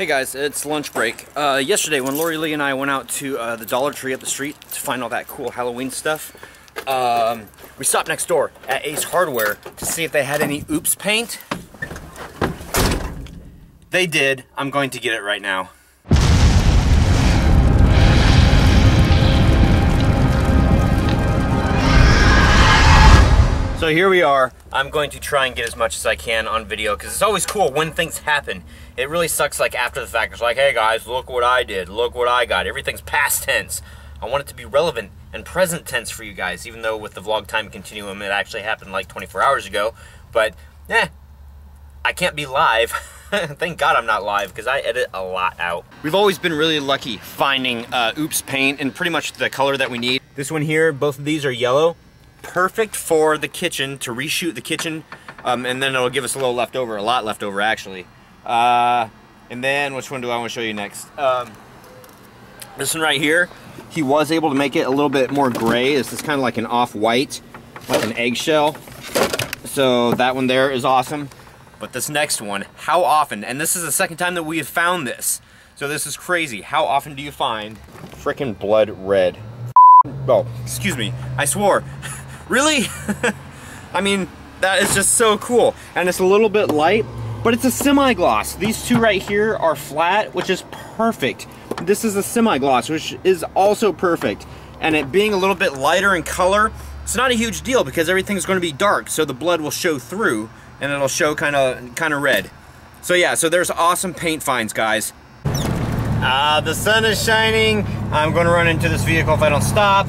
Hey guys, it's lunch break. Yesterday when Lori Lee and I went out to the Dollar Tree up the street to find all that cool Halloween stuff, we stopped next door at Ace Hardware to see if they had any Oops paint. They did. I'm going to get it right now. So here we are. I'm going to try and get as much as I can on video because it's always cool when things happen. It really sucks like after the fact. It's like, hey guys, look what I did. Look what I got. Everything's past tense. I want it to be relevant and present tense for you guys, even though with the vlog time continuum it actually happened like 24 hours ago. But, I can't be live. Thank God I'm not live because I edit a lot out. We've always been really lucky finding Oops paint in pretty much the color that we need. This one here, both of these are yellow. Perfect for the kitchen, to reshoot the kitchen, and then it'll give us a little leftover, a lot leftover actually. And then, which one do I want to show you next? This one right here, he was able to make it a little bit more gray. This is kind of like an off-white, like an eggshell. So that one there is awesome. But this next one, how often, and this is the second time that we have found this, so this is crazy. How often do you find frickin' blood red? Oh, excuse me, I swore. Really? I mean, that is just so cool. And it's a little bit light, but it's a semi-gloss. These two right here are flat, which is perfect. This is a semi-gloss, which is also perfect. And it being a little bit lighter in color, it's not a huge deal because everything's going to be dark, so the blood will show through, and it'll show kind of red. So yeah, so there's awesome paint finds, guys. The sun is shining. I'm going to run into this vehicle if I don't stop.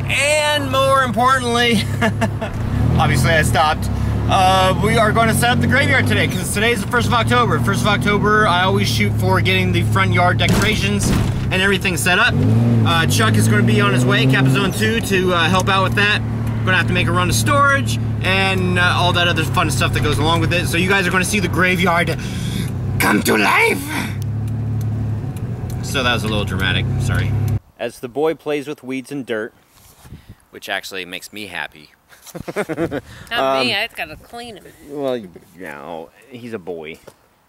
And more importantly, obviously I stopped. We are going to set up the graveyard today because today is the 1st of October. 1st of October, I always shoot for getting the front yard decorations and everything set up. Chuck is going to be on his way, Capizone 2, to help out with that. Going to have to make a run to storage and all that other fun stuff that goes along with it. So you guys are going to see the graveyard come to life. So that was a little dramatic, sorry. As the boy plays with weeds and dirt, which actually makes me happy. Not me, I just gotta clean him. Well, you know, he's a boy.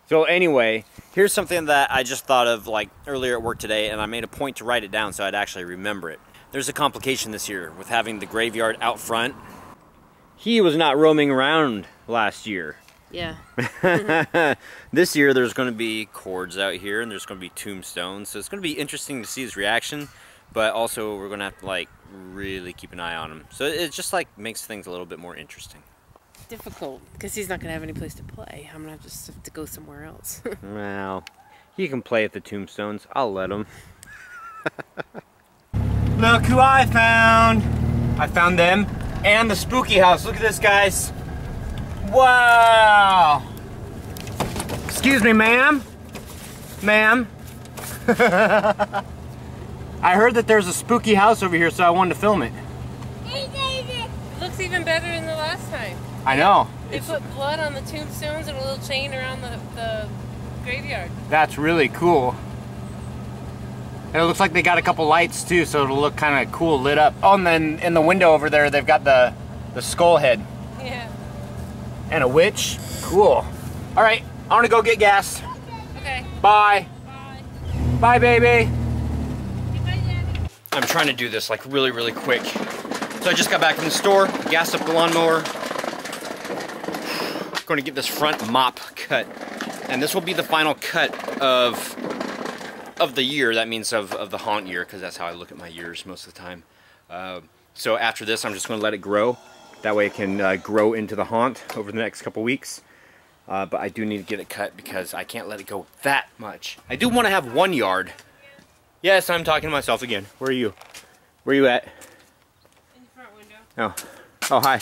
So anyway, here's something that I just thought of like earlier at work today, and I made a point to write it down so I'd actually remember it. There's a complication this year with having the graveyard out front. He was not roaming around last year. Yeah. This year there's going to be cords out here and there's going to be tombstones, so it's going to be interesting to see his reaction, but also we're going to have to like really keep an eye on him. So it just like makes things a little bit more interesting. Difficult because he's not going to have any place to play. I'm going to just have to go somewhere else. Well, he can play at the tombstones. I'll let him. Look who I found! I found them and the spooky house. Look at this, guys. Wow! Excuse me, ma'am? Ma'am? I heard that there's a spooky house over here, so I wanted to film it. It looks even better than the last time. I know. They put blood on the tombstones and a little chain around the graveyard. That's really cool. And it looks like they got a couple lights too, so it'll look kind of cool lit up. Oh, and then in the window over there, they've got the skull head. Yeah. And a witch. Cool. All right, I want to go get gas. Okay. Bye. Bye. Bye, baby. Bye, Daddy. I'm trying to do this like really, really quick. So I just got back from the store, gassed up the lawnmower. Going to get this front mop cut. And this will be the final cut of the year. That means of the haunt year, because that's how I look at my years most of the time. So after this, I'm just going to let it grow. That way it can grow into the haunt over the next couple weeks. But I do need to get it cut because I can't let it go that much. I do want to have one yard. Yes, I'm talking to myself again. Where are you? Where are you at? In the front window. Oh. Oh, hi.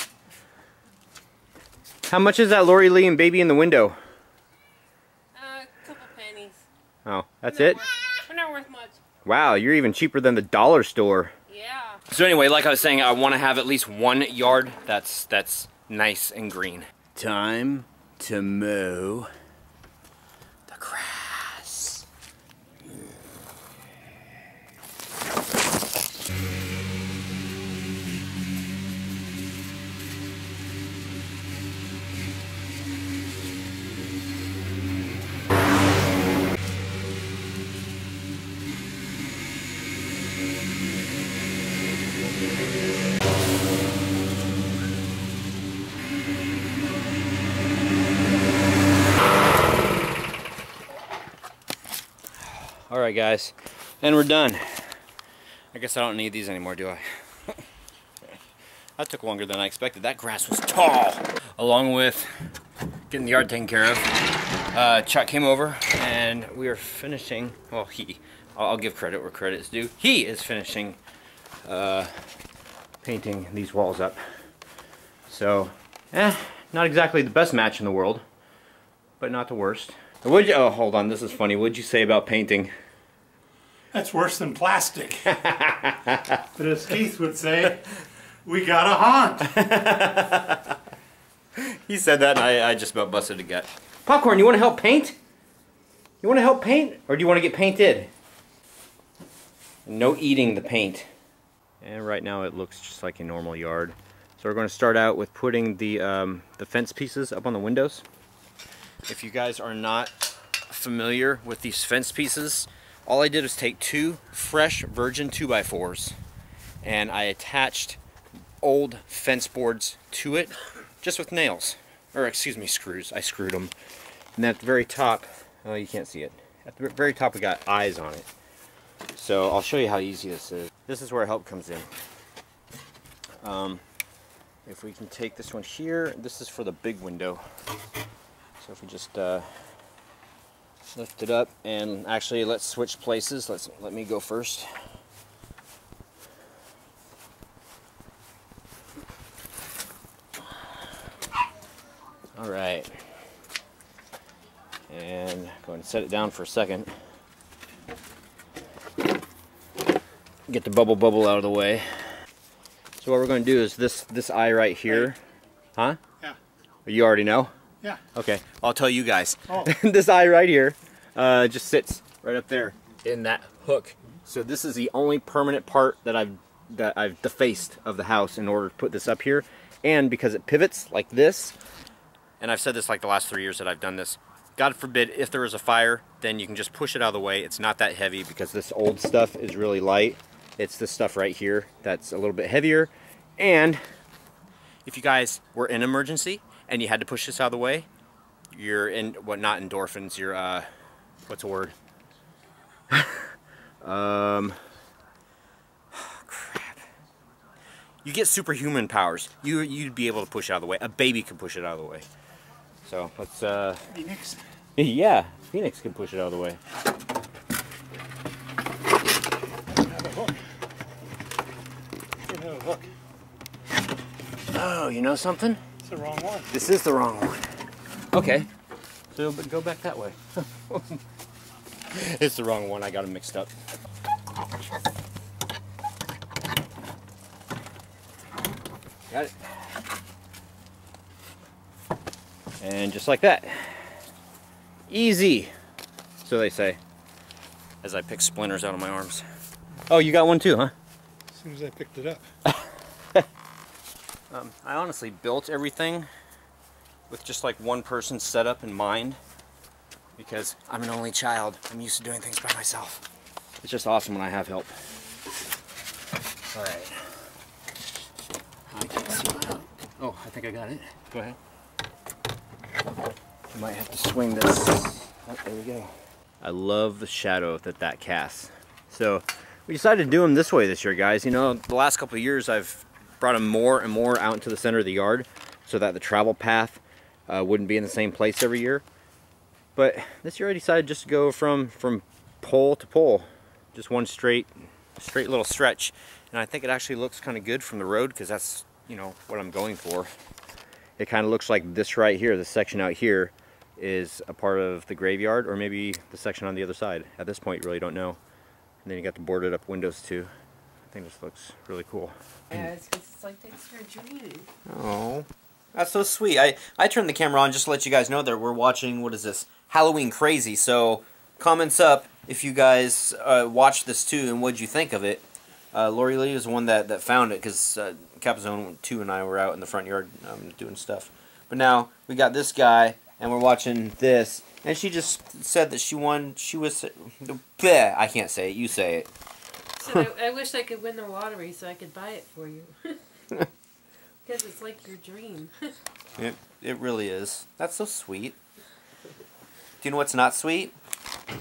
How much is that Lori Lee and baby in the window? A couple pennies. Oh, that's it? We're not worth much. Wow, you're even cheaper than the dollar store. Yeah. So anyway, like I was saying, I want to have at least one yard that's nice and green. Time to mow the grass. Alright guys, and we're done. I guess I don't need these anymore, do I? That took longer than I expected. That grass was tall. Along with getting the yard taken care of, Chuck came over and we are finishing, well I'll give credit where credit is due. He is finishing painting these walls up. So, not exactly the best match in the world, but not the worst. Oh, hold on, this is funny. What'd you say about painting? That's worse than plastic. But as Keith would say, we got a haunt. He said that and I just about busted a gut. Popcorn, you want to help paint? You want to help paint? Or do you want to get painted? No eating the paint. And right now it looks just like a normal yard. So we're going to start out with putting the fence pieces up on the windows. If you guys are not familiar with these fence pieces, all I did was take 2 fresh virgin 2x4s and I attached old fence boards to it just with nails, or excuse me, screws. I screwed them. And at the very top, oh, you can't see it. At the very top we got eyes on it. So I'll show you how easy this is. This is where help comes in. If we can take this one here, this is for the big window. So if we just lift it up, and actually let's switch places. Let me go first. All right, and go ahead and set it down for a second. Get the bubble out of the way. So what we're going to do is this eye right here. Huh? Yeah. You already know? Yeah. Okay, I'll tell you guys. Oh. This eye right here just sits right up there in that hook. So this is the only permanent part that I've defaced of the house in order to put this up here. And because it pivots like this, and I've said this like the last 3 years that I've done this, God forbid if there is a fire, then you can just push it out of the way. It's not that heavy because this old stuff is really light. It's this stuff right here that's a little bit heavier. And if you guys were in an emergency and you had to push this out of the way, you're in, what, not endorphins, you're, what's the word? Crap. You get superhuman powers. You'd be able to push it out of the way. A baby can push it out of the way. So, let's, Phoenix. yeah, Phoenix can push it out of the way. Have a hook. You have a hook. Oh, you know something? It's the wrong one. This is the wrong one. Okay. So, but go back that way. It's the wrong one. I got them mixed up. Got it. And just like that. Easy. So they say. As I pick splinters out of my arms. Oh, you got one too, huh? As soon as I picked it up. I honestly built everything with just like one person's setup in mind. Because I'm an only child. I'm used to doing things by myself. It's just awesome when I have help. Alright. I can't see my help. Oh, I think I got it. Go ahead. You might have to swing this. Oh, there we go. I love the shadow that casts. So we decided to do them this way this year, guys. You know, the last couple of years I've brought them more and more out into the center of the yard so that the travel path wouldn't be in the same place every year. But this year I decided just to go from pole to pole, just one straight little stretch, and I think it actually looks kind of good from the road because that's, you know, what I'm going for. It kind of looks like this right here, this section out here, is a part of the graveyard, or maybe the section on the other side. At this point, you really don't know. And then you got the boarded up windows too. I think this looks really cool. Yeah, it's like thanks for dreaming. Oh, that's so sweet. I turned the camera on just to let you guys know that we're watching, what is this, Halloween Crazy. So comments up if you guys watched this too and what'd you think of it. Lori Lee was the one that found it because Capzone 2 and I were out in the front yard doing stuff. But now we got this guy and we're watching this, and she just said that she won. She was, bleh, I can't say it. You say it. So I wish I could win the lottery so I could buy it for you. Because it's like your dream. It really is. That's so sweet. Do you know what's not sweet?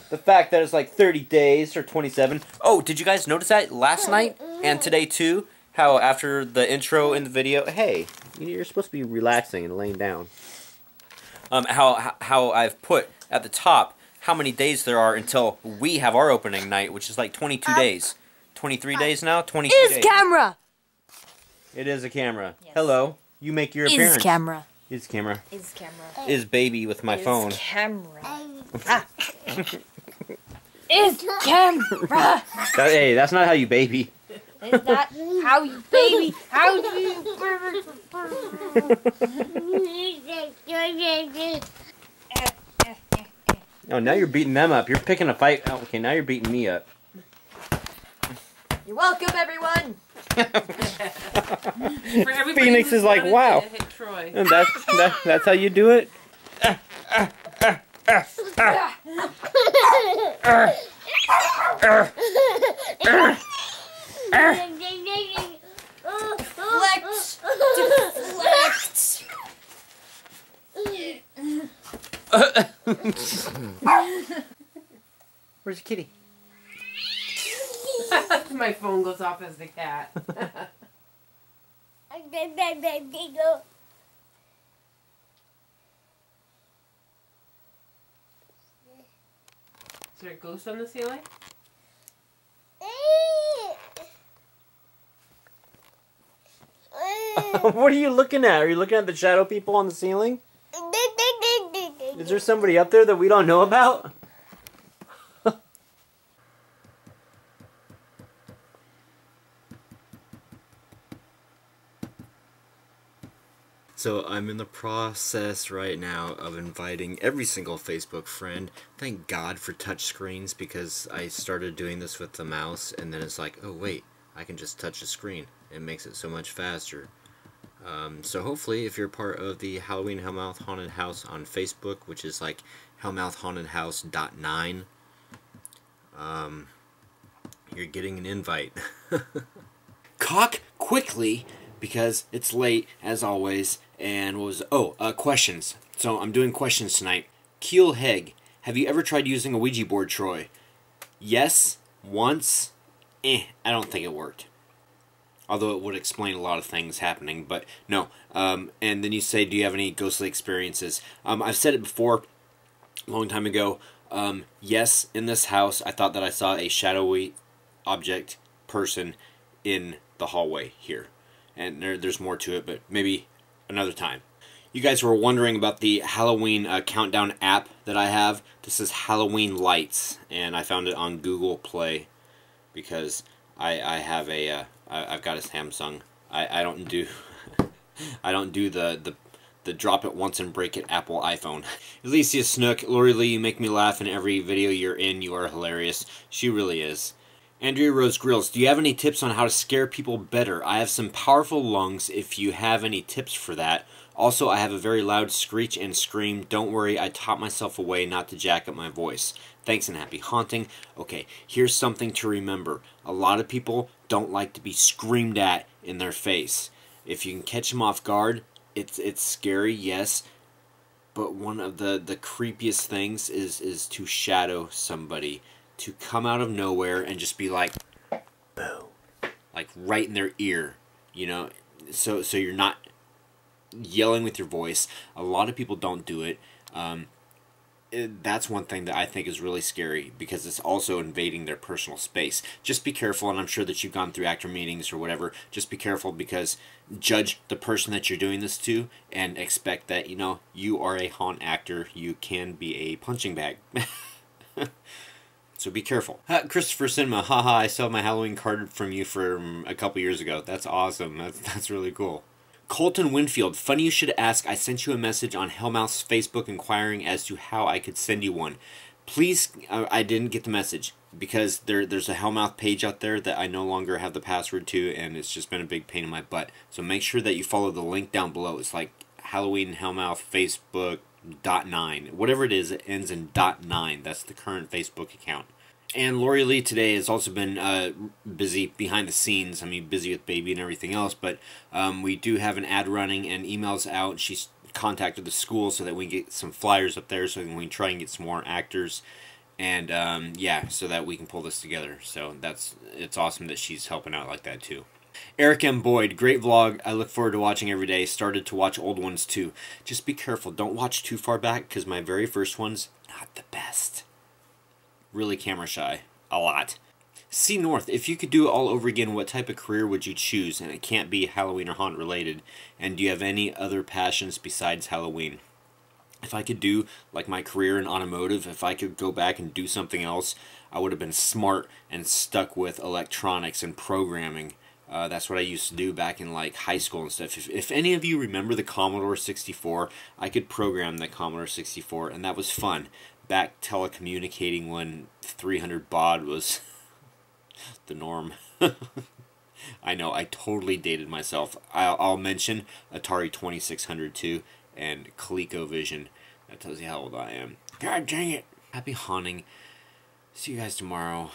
the fact that it's like 30 days or 27. Oh, did you guys notice that last night and today too? How after the intro in the video, hey, you're supposed to be relaxing and laying down. How I've put at the top how many days there are until we have our opening night, which is like 22 days. 23 days now? 22 days. Is camera! It is a camera. Yes. Hello. You make your appearance. Is camera. Is camera. Is camera. Is baby with my phone. Is camera. Is camera. Hey, that's not how you baby. Is that how you baby? How do you... Oh, now you're beating them up. You're picking a fight. Oh, okay, now you're beating me up. You're welcome, everyone. Phoenix is like, wow. And that's how you do it? Deflect. Deflect. Where's your kitty? My phone goes off as the cat. Is there a ghost on the ceiling? What are you looking at? Are you looking at the shadow people on the ceiling? Is there somebody up there that we don't know about? So I'm in the process right now of inviting every single Facebook friend. Thank God for touchscreens, because I started doing this with the mouse and then it's like, oh wait, I can just touch the screen. It makes it so much faster. So hopefully if you're part of the Halloween Hellmouth Haunted House on Facebook, which is like hellmouthhauntedhouse.9, you're getting an invite. Cock quickly, because it's late as always. And what was questions. So I'm doing questions tonight. Keel Heg, have you ever tried using a Ouija board, Troy? Yes, once. I don't think it worked. Although it would explain a lot of things happening, but no. And then you say, do you have any ghostly experiences? I've said it before, a long time ago. Yes, in this house, I thought that I saw a shadowy object person in the hallway here. And there's more to it, but maybe another time. You guys were wondering about the Halloween countdown app that I have. This is Halloween Lights, and I found it on Google Play because I have a I've got a Samsung. I don't do I don't do the drop it once and break it Apple iPhone. Alicia Snook, Lori Lee, you make me laugh in every video you're in. You are hilarious. She really is. Andrea Rose Grills, do you have any tips on how to scare people better? I have some powerful lungs if you have any tips for that. Also, I have a very loud screech and scream. Don't worry, I taught myself a way not to jack up my voice. Thanks and happy haunting. Okay, here's something to remember. A lot of people don't like to be screamed at in their face. If you can catch them off guard, it's scary, yes. But one of the creepiest things is to shadow somebody. To come out of nowhere and just be like, boom, like right in their ear, you know, so you're not yelling with your voice. A lot of people don't do it. That's one thing that I think is really scary, because it's also invading their personal space. Just be careful, and I'm sure that you've gone through actor meetings or whatever. Just be careful, because judge the person that you're doing this to and expect that, you know, you are a haunt actor. You can be a punching bag. So be careful. Christopher Cinema, haha, I saw my Halloween card from you from a couple years ago. That's awesome. That's really cool. Colton Winfield, funny you should ask. I sent you a message on Hellmouth's Facebook inquiring as to how I could send you one. Please, I didn't get the message because there's a Hellmouth page out there that I no longer have the password to, and it's just been a big pain in my butt. So make sure that you follow the link down below. It's like Halloween Hellmouth Facebook .9, whatever it is, it ends in .9. That's the current Facebook account. And Lori Lee today has also been busy behind the scenes. I mean, busy with baby and everything else, but we do have an ad running and emails out. She's contacted the school so that we can get some flyers up there so that we can try and get some more actors. And yeah, so that we can pull this together. So it's awesome that she's helping out like that too. Eric M. Boyd, great vlog. I look forward to watching every day. Started to watch old ones too. Just be careful. Don't watch too far back because my very first one's not the best. Really camera shy. A lot. C. North, if you could do it all over again, what type of career would you choose? And it can't be Halloween or haunt related. And do you have any other passions besides Halloween? If I could do like my career in automotive, if I could go back and do something else, I would have been smart and stuck with electronics and programming. That's what I used to do back in like high school and stuff. If any of you remember the Commodore 64, I could program the Commodore 64, and that was fun. Back telecommunicating when 300 baud was the norm. I know, I totally dated myself. I'll mention Atari 2600 too, and ColecoVision. That tells you how old I am. God dang it! Happy haunting. See you guys tomorrow.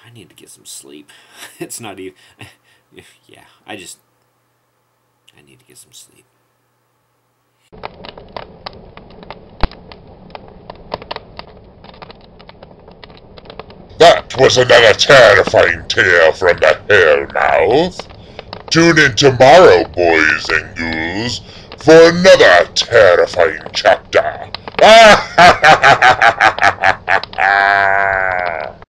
I need to get some sleep. It's not even... Yeah, I need to get some sleep. That was another terrifying tale from the Hellmouth. Tune in tomorrow, boys and ghouls, for another terrifying chapter.